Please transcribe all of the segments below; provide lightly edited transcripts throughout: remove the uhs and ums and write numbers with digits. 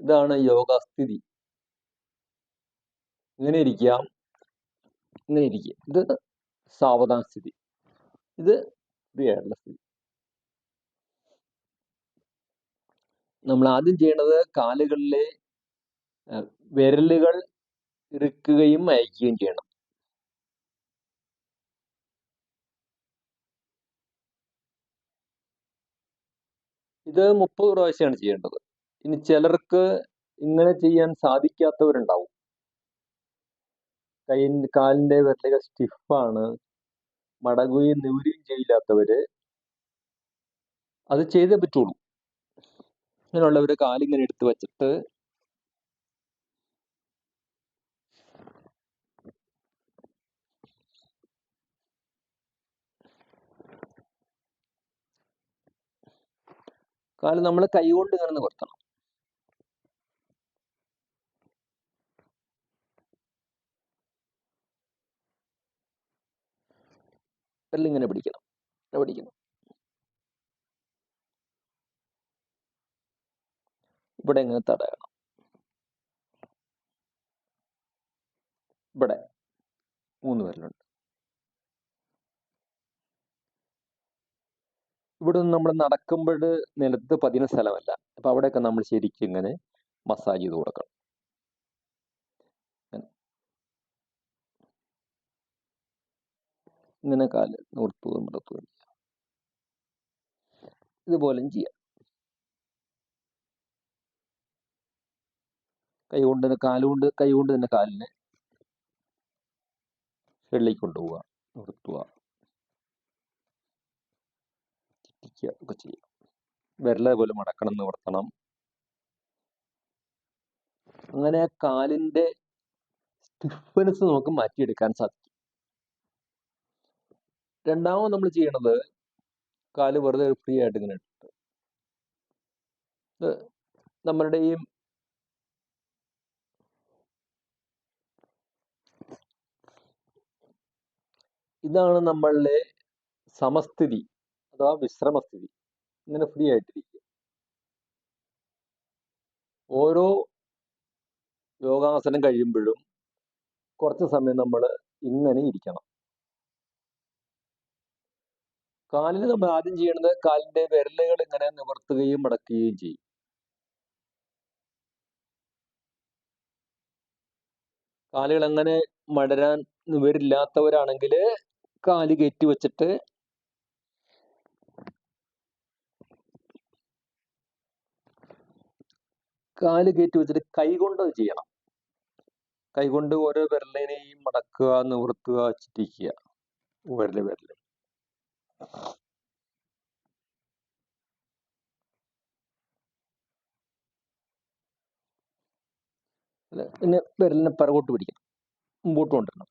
ഇതാണ് യോഗസ്ഥിതി. ഇങ്ങനെ ഇരിക്കാം, ഇങ്ങനെ ഇരിക്കുക. ഇത് സാവധാന സ്ഥിതി, ഇത് ഫ്രീയായിട്ടുള്ള സ്ഥിതി. നമ്മൾ ആദ്യം ചെയ്യേണ്ടത് കാലുകളിലെ വിരലുകൾ ഇറുക്കുകയും അയക്കുകയും ചെയ്യണം. ഇത് 30 പ്രാവശ്യമാണ് ചെയ്യേണ്ടത്. ഇനി ചിലർക്ക് ഇങ്ങനെ ചെയ്യാൻ സാധിക്കാത്തവരുണ്ടാവും. കാലിന്റെ വിരലുകൾ സ്റ്റിഫാണ്, മടങ്ങുകയും നിവരുകയും ചെയ്യില്ലാത്തവര് അത് ചെയ്തേ പറ്റുള്ളൂ. അങ്ങനെയുള്ളവര് കാലിങ്ങനെ എടുത്തു വച്ചിട്ട് കാല് നമ്മൾ കൈകൊണ്ട് ഇങ്ങനെ നിവർത്തണം. ഇങ്ങനെ പിടിക്കണം, പിടിക്കണം. ഇവിടെ ഇങ്ങനെ തടയണം. ഇവിടെ 3 വിരലുണ്ട്. ഇവിടെ നിന്ന് നമ്മൾ നടക്കുമ്പോൾ നിലത്ത് പതിന സ്ഥലമല്ല. അപ്പൊ അവിടെയൊക്കെ നമ്മൾ ശരിക്കും ഇങ്ങനെ മസാജ് ചെയ്ത് കൊടുക്കണം. ഇങ്ങനെ കാല് നിർത്തുകയും നിർത്തുകയും ഇതുപോലെയും ചെയ്യാം. കൈകൊണ്ട് തന്നെ കാലിനെ സൈഡിലേക്ക് കൊണ്ടുപോവുക, നിർത്തുക, ചിറ്റിക്കുക ഒക്കെ ചെയ്യാം. വിരല പോലെ മടക്കണം, നിവർത്തണം. അങ്ങനെ കാലിന്റെ സ്റ്റിഫ്നെസ് നമുക്ക് മാറ്റിയെടുക്കാൻ സാധിക്കും. രണ്ടാമത് നമ്മൾ ചെയ്യണത് കാല് വെറുതെ ഫ്രീ ആയിട്ട് ഇങ്ങനെ ഇട്ടിട്ട് നമ്മളുടെ ഈ ഇതാണ് നമ്മളുടെ സമസ്ഥിതി അഥവാ വിശ്രമസ്ഥിതി. ഇങ്ങനെ ഫ്രീ ആയിട്ടിരിക്കുക. ഓരോ യോഗാസനം കഴിയുമ്പോഴും കുറച്ച് സമയം നമ്മൾ ഇങ്ങനെ ഇരിക്കണം. കാലിന് നമ്മൾ ആദ്യം ചെയ്യേണ്ടത് കാലിന്റെ വിരലുകൾ ഇങ്ങനെ നിവർത്തുകയും മടക്കുകയും ചെയ്യും. കാലുകൾ അങ്ങനെ മടരാൻ നിവരില്ലാത്തവരാണെങ്കിൽ കാല് കയറ്റി വെച്ചിട്ട് കൈകൊണ്ട് അത് ചെയ്യണം. കൈകൊണ്ട് ഓരോ വിരലിനെയും മടക്കുക, നിവർത്തുക, ചിറ്റിക്കുക. വിരല് പിന്നെ വിരലിനെ പിറകോട്ട് പിടിക്കണം, മുമ്പോട്ട് കൊണ്ടുവരണം.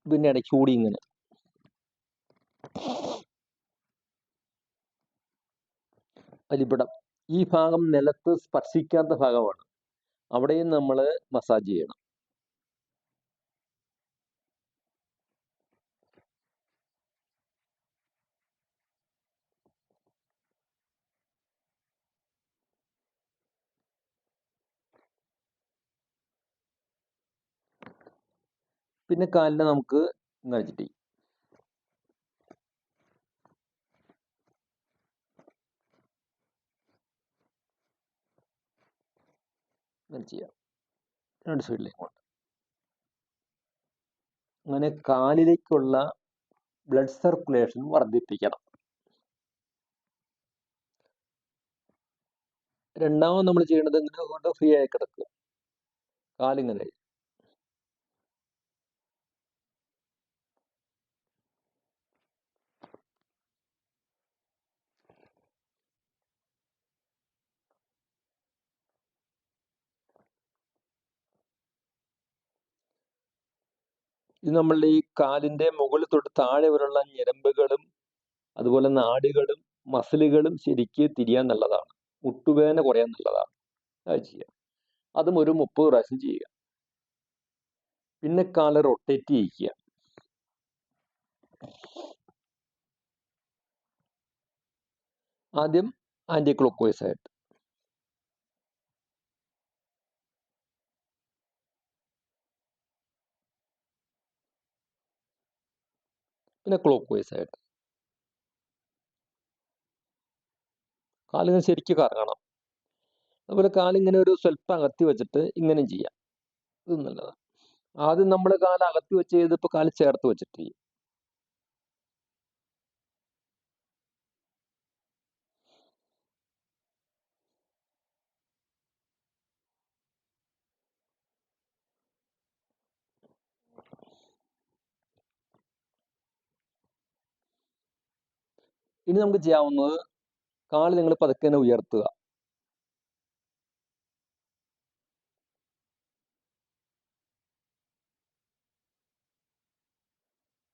പിന്നെ ഇടയ്ക്ക് കൂടി ഇങ്ങനെ വലിപ്പിടം. ഈ ഭാഗം നിലത്ത് സ്പർശിക്കാത്ത ഭാഗമാണ്. അവിടെയും നമ്മൾ മസാജ് ചെയ്യണം. പിന്നെ കാലിനെ നമുക്ക് ഇങ്ങനെ ചിറ്റി ചെയ്യാം. 2 സൈഡിലേക്കും കൊണ്ട് അങ്ങനെ കാലിലേക്കുള്ള ബ്ലഡ് സർക്കുലേഷൻ വർദ്ധിപ്പിക്കണം. രണ്ടാമത് നമ്മൾ ചെയ്യേണ്ടത് ഇങ്ങനെ കൊണ്ട് ഫ്രീ ആയി കിടക്കുക, കാലിങ്ങനെ. ഇത് നമ്മളുടെ ഈ കാലിന്റെ മുകളിൽ തൊട്ട് താഴെ വരെയുള്ള ഞരമ്പുകളും അതുപോലെ നാടികളും മസിലുകളും ശരിക്ക് തിരിയാൻ നല്ലതാണ്. മുട്ടുവേദന കുറയാൻ നല്ലതാണ്. അത് ചെയ്യാം. അതും ഒരു 30 പ്രാവശ്യം ചെയ്യുക. പിന്നെ കാല് റൊട്ടേറ്റ് ചെയ്യിക്കുക. ആദ്യം ആൻറ്റി ക്ലോക്ക് വൈസ് ആയിട്ട്, പിന്നെ ക്ലോക്ക് വൈസ് ആയിട്ട്. കാലിങ്ങനെ ശരിക്ക് കറങ്ങണം. അതുപോലെ കാലിങ്ങനെ ഒരു സ്വല്പം അകത്തി വെച്ചിട്ട് ഇങ്ങനെയും ചെയ്യാം. ഇത് നല്ലതാണ്. ആദ്യം നമ്മൾ കാല് അകത്തി വെച്ച് ചെയ്തപ്പോൾ കാല് ചേർത്ത് വെച്ചിട്ട് ചെയ്യും. ഇനി നമുക്ക് ചെയ്യാവുന്നത്, കാല് നിങ്ങൾ പതുക്കെ തന്നെ ഉയർത്തുക.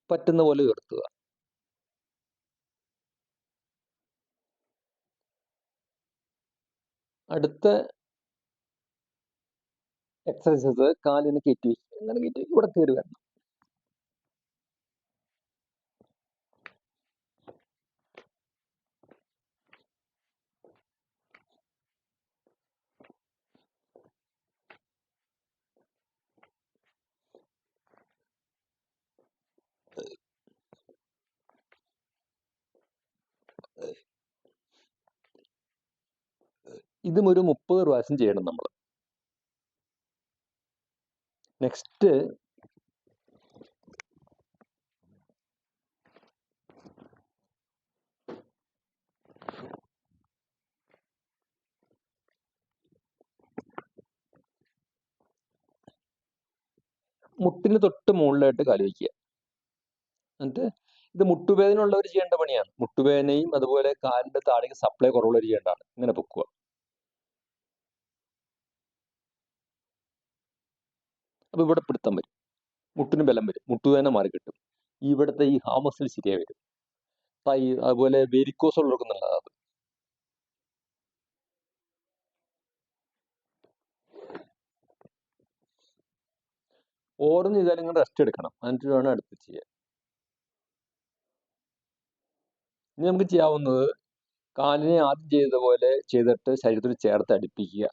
പറ്റുന്ന പോലെ ഉയർത്തുക. അടുത്ത എക്സസൈസ് കാലിന് കയറ്റി വയ്ക്കുക. ഇങ്ങനെ കയറ്റി ഇവിടെ കയറി വരണം. ഇതും ഒരു 30 പ്രാവശ്യം ചെയ്യണം നമ്മൾ. നെക്സ്റ്റ് മുട്ടിന് തൊട്ട് മുകളിലായിട്ട് കാല് വയ്ക്കുക. എന്നിട്ട് ഇത് മുട്ടുവേദന ഉള്ളവർ ചെയ്യേണ്ട പണിയാണ്. മുട്ടുവേദനയും അതുപോലെ കാലിന്റെ താഴേക്ക് സപ്ലൈ കുറവുള്ളവർ ചെയ്യേണ്ടതാണ്. ഇങ്ങനെ പൊക്കുക. അപ്പൊ ഇവിടെ പിടുത്തം വരും, മുട്ടിന് ബലം വരും, മുട്ടുവേദന മാറി കിട്ടും. ഇവിടുത്തെ ഈ ഹാമസിൽ ശരിയായി വരും. അതുപോലെ വെരിക്കോസ് ഉള്ളവർക്ക് നല്ലതാണ് അത്. ഓരോന്ന് ചെയ്താലും നിങ്ങൾ റെസ്റ്റ് എടുക്കണം, എന്നിട്ട് വേണം അടുത്ത് ചെയ്യാൻ. ഇനി നമുക്ക് ചെയ്യാവുന്നത്, കാലിനെ ആദ്യം ചെയ്ത പോലെ ചെയ്തിട്ട് ശരീരത്തിൽ ചേർത്ത് അടുപ്പിക്കുക.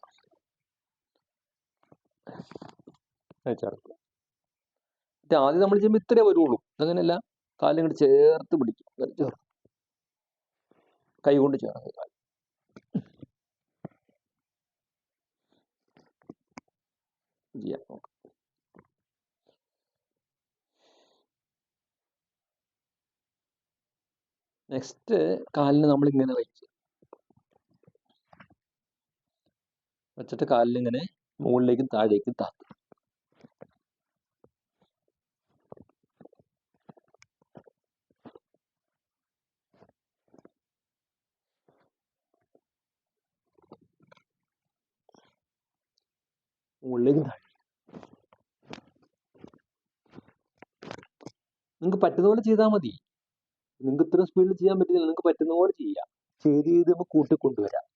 ചേർക്കുക. ആദ്യം നമ്മൾ ചെയ്യുമ്പോൾ ഇത്രേ വരുള്ളൂ. അങ്ങനെയല്ല, കാലിങ്ങോട്ട് ചേർത്ത് പിടിക്കും, കൈ കൊണ്ട് ചേർത്ത് കാല് ചെയ്യാം. നെക്സ്റ്റ് കാലിന് നമ്മൾ ഇങ്ങനെ വെച്ചിട്ട് കാലിലിങ്ങനെ മുകളിലേക്കും താഴേക്കും താത്തും. മുകളിലേക്കും താഴെ നിങ്ങൾക്ക് പറ്റുന്ന പോലെ ചെയ്താൽ മതി. നിങ്ങൾക്ക് ഇത്ര സ്പീഡിൽ ചെയ്യാൻ പറ്റില്ല, നിങ്ങൾക്ക് പറ്റുന്ന പോലെ ചെയ്യാം. ചെയ്ത് നമുക്ക് കൂട്ടിക്കൊണ്ടുവരാം.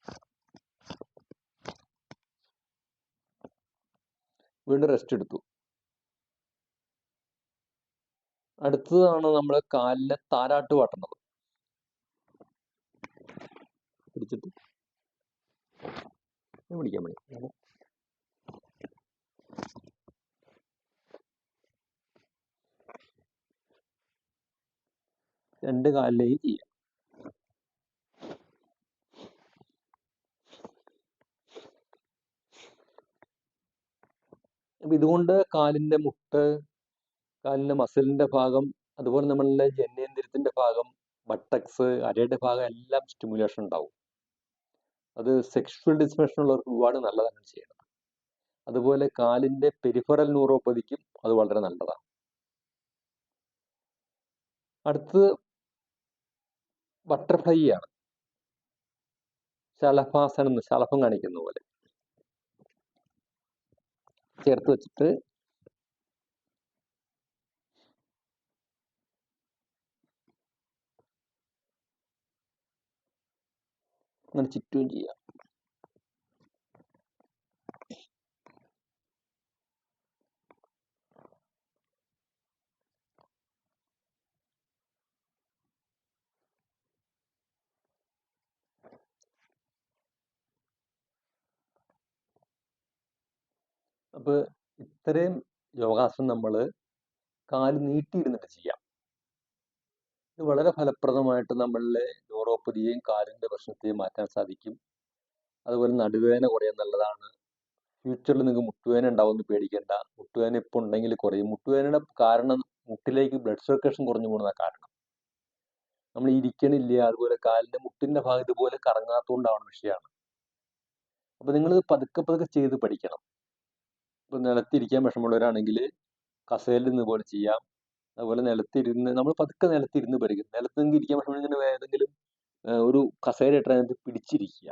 വീണ്ടും റെസ്റ്റ് എടുത്തു. അടുത്തതാണ് നമ്മൾ കാലിലെ താരാട്ട് പാട്ടുന്നത്. പിടിച്ചിട്ട് പിടിക്കാൻ മതി. രണ്ട് കാലിലേക്കും ചെയ്യാം. അപ്പൊ ഇതുകൊണ്ട് കാലിന്റെ മുട്ട്, കാലിന്റെ മസിലിന്റെ ഭാഗം, അതുപോലെ നമ്മളുടെ ജനനേന്ദ്രിയത്തിന്റെ ഭാഗം, ബട്ടക്സ്, അരയുടെ ഭാഗം എല്ലാം സ്റ്റിമുലേഷൻ ഉണ്ടാവും. അത് സെക്ഷുവൽ ഡിസ്ഫങ്ഷൻ ഉള്ളവർക്ക് ഒരുപാട് നല്ലതാണ് ചെയ്യണം. അതുപോലെ കാലിന്റെ പെരിഫറൽ ന്യൂറോപ്പതിക്കും അത് വളരെ നല്ലതാണ്. അടുത്തത് ബട്ടർഫ്ലൈ ആണ്. ശലഭാസനം, ശലഭം കാണിക്കുന്ന പോലെ ചേർത്ത് വെച്ചിട്ട് അങ്ങനെ ചുറ്റും ചെയ്യാം. അപ്പോൾ ഇത്രയും യോഗാസനം നമ്മൾ കാല് നീട്ടിയിരുന്നിട്ട് ചെയ്യാം. ഇത് വളരെ ഫലപ്രദമായിട്ട് നമ്മളിലെ ന്യൂറോപ്പതിയെയും കാലിൻ്റെ പ്രശ്നത്തെയും മാറ്റാൻ സാധിക്കും. അതുപോലെ നടുവേദന കുറയാൻ നല്ലതാണ്. ഫ്യൂച്ചറിൽ നിങ്ങൾക്ക് മുട്ടുവേദന ഉണ്ടാവുമെന്ന് പേടിക്കേണ്ട. മുട്ടുവേദന ഇപ്പോൾ ഉണ്ടെങ്കിൽ കുറയും. മുട്ടുവേദനയുടെ കാരണം മുട്ടിലേക്ക് ബ്ലഡ് സർക്കുലേഷൻ കുറഞ്ഞു പോകുന്നതാണ് കാരണം. നമ്മൾ ഇരിക്കണില്ല, അതുപോലെ കാലിൻ്റെ മുട്ടിൻ്റെ ഭാഗം ഇതുപോലെ കറങ്ങാത്തതുകൊണ്ടാവുന്ന വിഷയമാണ്. അപ്പോൾ നിങ്ങൾ പതുക്കെ പതുക്കെ ചെയ്ത് പഠിക്കണം. ഇപ്പോൾ നിലത്തിരിക്കാൻ വിഷമമുള്ളവരാണെങ്കിൽ കസേരയിൽ നിന്ന് പോലെ ചെയ്യാം. അതുപോലെ നിലത്തിരുന്ന് നമ്മൾ പതുക്കെ നിലത്തിരുന്ന് പഠിക്കും. നിലത്ത് നിങ്ങൾക്ക് ഇരിക്കാൻ വിഷമമുണ്ടെങ്കിൽ ഏതെങ്കിലും ഒരു കസേര ഇട്ട് അതിനകത്ത് പിടിച്ചിരിക്കുക.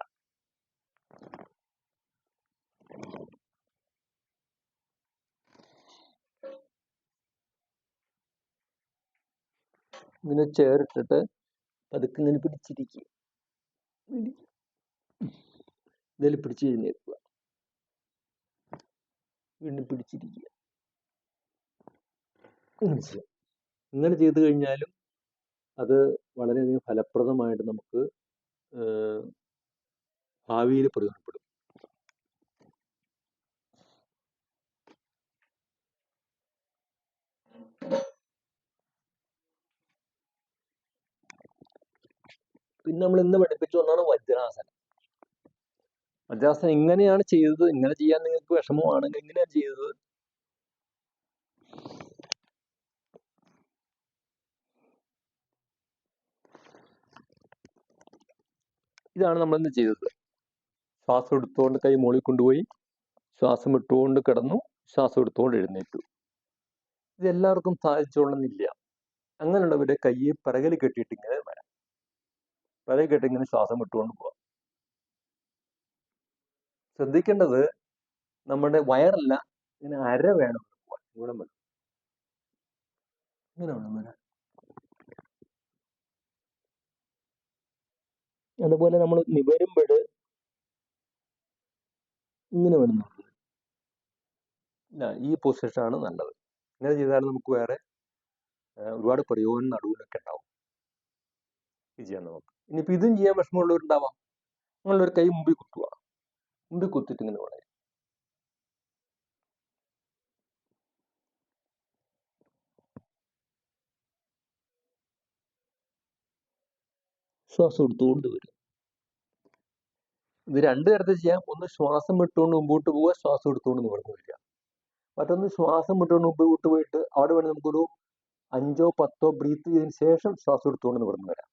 ഇങ്ങനെ ചേറിട്ടിട്ട് പതുക്കെ ഇങ്ങനെ പിടിച്ചിരിക്കുക. ഇതിൽ പിടിച്ച് കഴിഞ്ഞേക്കുക, വീണ്ടും പിടിച്ചിരിക്കുക. ഇങ്ങനെ ചെയ്തു കഴിഞ്ഞാലും അത് വളരെയധികം ഫലപ്രദമായിട്ട് നമുക്ക് ഭാവിയിൽ പ്രയോജനപ്പെടും. പിന്നെ നമ്മൾ ഇന്ന് പഠിപ്പിച്ച ഒന്നാണ് വജ്രാസനം. വജ്രാസനം ഇങ്ങനെയാണ് ചെയ്തത്. ഇങ്ങനെ ചെയ്യാൻ നിങ്ങൾക്ക് വിഷമമാണെങ്കിൽ ഇങ്ങനെയാണ് ചെയ്തത്. ഇതാണ് നമ്മളിന്ന് ചെയ്തത്. ശ്വാസം എടുത്തുകൊണ്ട് കൈ മുകളിൽ കൊണ്ടുപോയി ശ്വാസം വിട്ടുകൊണ്ട് കിടന്നു, ശ്വാസം എടുത്തുകൊണ്ട് എഴുന്നേറ്റു. ഇത് എല്ലാവർക്കും സാധിച്ചോളണമെന്നില്ല. അങ്ങനെയുള്ളവരെ കൈ പിറകിൽ കെട്ടിയിട്ട് ഇങ്ങനെ വരാം. പിറകിൽ കെട്ടി ഇങ്ങനെ ശ്വാസം വിട്ടുകൊണ്ട് പോവാം. ശ്രദ്ധിക്കേണ്ടത് നമ്മുടെ വയറല്ല, ഇങ്ങനെ അര വേണം പോവാൻ. ഇവിടെ വേണം, ഇങ്ങനെ വേണം വരാൻ. അതുപോലെ നമ്മൾ നിവരുമ്പോൾ ഇങ്ങനെ വേണം. ഈ പൊസിഷനാണ് നല്ലത്. ഇങ്ങനെ ചെയ്താൽ നമുക്ക് വേറെ ഒരുപാട് പ്രയോജനം നടുവിലൊക്കെ ഉണ്ടാവും. ഇത് ചെയ്യാൻ നമുക്ക്. ഇനിയിപ്പോൾ ഇതും ചെയ്യാൻ വിഷമമുള്ളവരുണ്ടാവാം. നിങ്ങളൊരു കൈ മുമ്പിൽ കുത്തുക. മുമ്പിൽ കുത്തിയിട്ട് ഇങ്ങനെ വേണം. ശ്വാസം എടുത്തുകൊണ്ട് വരും. ഇത് രണ്ട് തരത്തിൽ ചെയ്യാം. ഒന്ന് ശ്വാസം വിട്ടുകൊണ്ട് മുമ്പോട്ട് പോവുക, ശ്വാസം എടുത്തുകൊണ്ട് നിവർന്നു വരിക. മറ്റൊന്ന് ശ്വാസം വിട്ടുകൊണ്ട് മുമ്പോട്ട് പോയിട്ട് അവിടെ വേണമെങ്കിൽ നമുക്കൊരു 5 or 10 ബ്രീത്ത് ചെയ്തതിന് ശേഷം ശ്വാസം എടുത്തുകൊണ്ട് നിവർന്നു വരാം.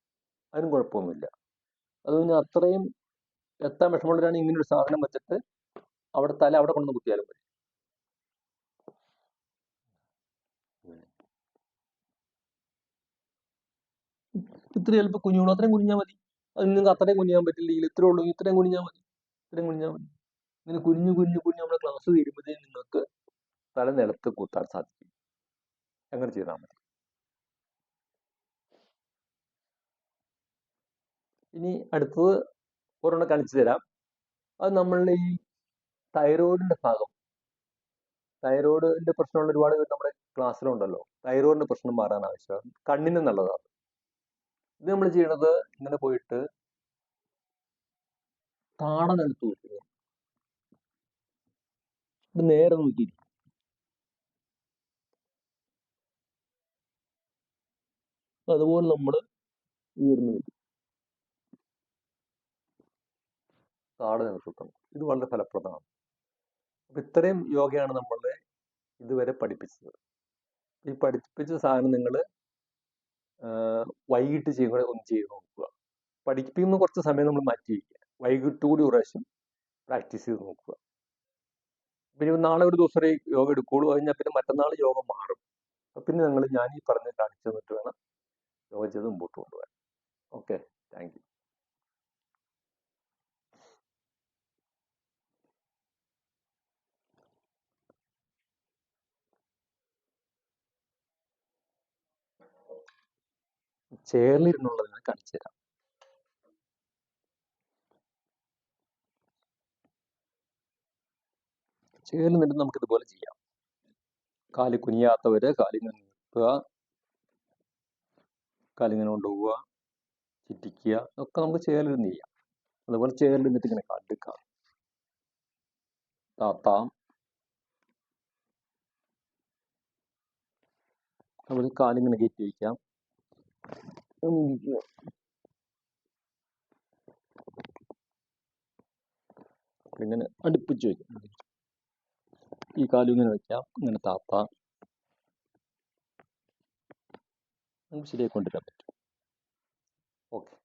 അതിനും കുഴപ്പമൊന്നുമില്ല. അത് പിന്നെ അത്രയും എത്താൻ വിഷമമുള്ളവരാണ് ഇങ്ങനെ ഒരു സാധനം വെച്ചിട്ട് അവിടെ തല അവിടെ കൊണ്ടു കുത്തിയാലും മതി. ഇത്രയും ചിലപ്പോൾ കുഞ്ഞുള്ളൂ, അത്രയും കുഞ്ഞാൽ മതി. അത് നിങ്ങൾക്ക് അത്രയും കുഞ്ഞാൻ പറ്റില്ലെങ്കിൽ ഇത്രേ ഉള്ളൂ, ഇത്രയും കുഞ്ഞാൽ മതി. ഇത്രയും കുഞ്ഞാൽ മതി. ഇങ്ങനെ കുഞ്ഞു കുഞ്ഞു കുഞ്ഞു നമ്മുടെ ക്ലാസ് തീരുമ്പോഴത്തേക്കും നിങ്ങൾക്ക് തല നിലത്ത് കുത്താൻ സാധിക്കും. അങ്ങനെ ചെയ്താൽ മതി. ഇനി അടുത്തത് ഒരെണ്ണം കാണിച്ചു തരാം. അത് നമ്മളുടെ ഈ തൈറോയിഡിന്റെ ഭാഗം, തൈറോയിഡിന്റെ പ്രശ്നമുള്ള ഒരുപാട് പേര് നമ്മുടെ ക്ലാസ്സിലുണ്ടല്ലോ. തൈറോയിഡിന്റെ പ്രശ്നം മാറാൻ ആവശ്യമാണ്. കണ്ണിന് നല്ലതാണ്. ഇത് നമ്മൾ ചെയ്യണത് ഇങ്ങനെ പോയിട്ട് താട നിലത്ത് വെക്കുക. ഇത് നേരെ നോക്കിയിരിക്കും. അതുപോലെ നമ്മൾ ഉയർന്നു വരും. താട നിലത്തും. ഇത് വളരെ ഫലപ്രദമാണ്. അപ്പൊ ഇത്രയും യോഗയാണ് നമ്മളെ ഇതുവരെ പഠിപ്പിച്ചത്. ഈ പഠിപ്പിച്ച സാധനം നിങ്ങൾ വൈകിട്ട് ചെയ്യുമ്പോൾ ഒന്ന് ചെയ്ത് നോക്കുക. പഠിപ്പിക്കുന്ന കുറച്ച് സമയം നമ്മൾ മാറ്റി വയ്ക്കുക. വൈകിട്ട് കൂടി ഒരു പ്രാവശ്യം പ്രാക്ടീസ് ചെയ്ത് നോക്കുക. പിന്നെ നാളെ ഒരു ദിവസം യോഗ എടുക്കുകയുള്ളൂ. കഴിഞ്ഞാൽ പിന്നെ മറ്റന്നാൾ യോഗ മാറും. പിന്നെ ഞാൻ ഈ പറഞ്ഞ് കാണിച്ചു തന്നിട്ട് വേണം യോഗ ചെയ്ത് മുമ്പോട്ട് കൊണ്ടുപോകാൻ. Okay, thank you. ചേർന്നിരുന്നുള്ളത് ഞാൻ കാണിച്ചു തരാം. ചേർന്നിട്ട് നമുക്ക് ഇതുപോലെ ചെയ്യാം. കാല് കുനിയാത്തവര് കാലിങ്ങനെ നിർത്തുക, കാലിങ്ങനെ കൊണ്ടുപോവുക, ചുറ്റിക്കുക, ഒക്കെ നമുക്ക് ചേർന്നിരുന്ന് ചെയ്യാം. അതുപോലെ ചേർന്നിരുന്നിട്ട് ഇങ്ങനെ കാലെടുക്കാം, താത്താം, അതുപോലെ കാലിങ്ങനെ കയറ്റി വയ്ക്കാം. ഇങ്ങനെ അടുപ്പിച്ച് വയ്ക്കാം. ഈ കാലും ഇങ്ങനെ വയ്ക്കാം, ഇങ്ങനെ താത്താം. നമുക്ക് ശരിയായി കൊണ്ടുവരാൻ പറ്റും. ഓക്കെ.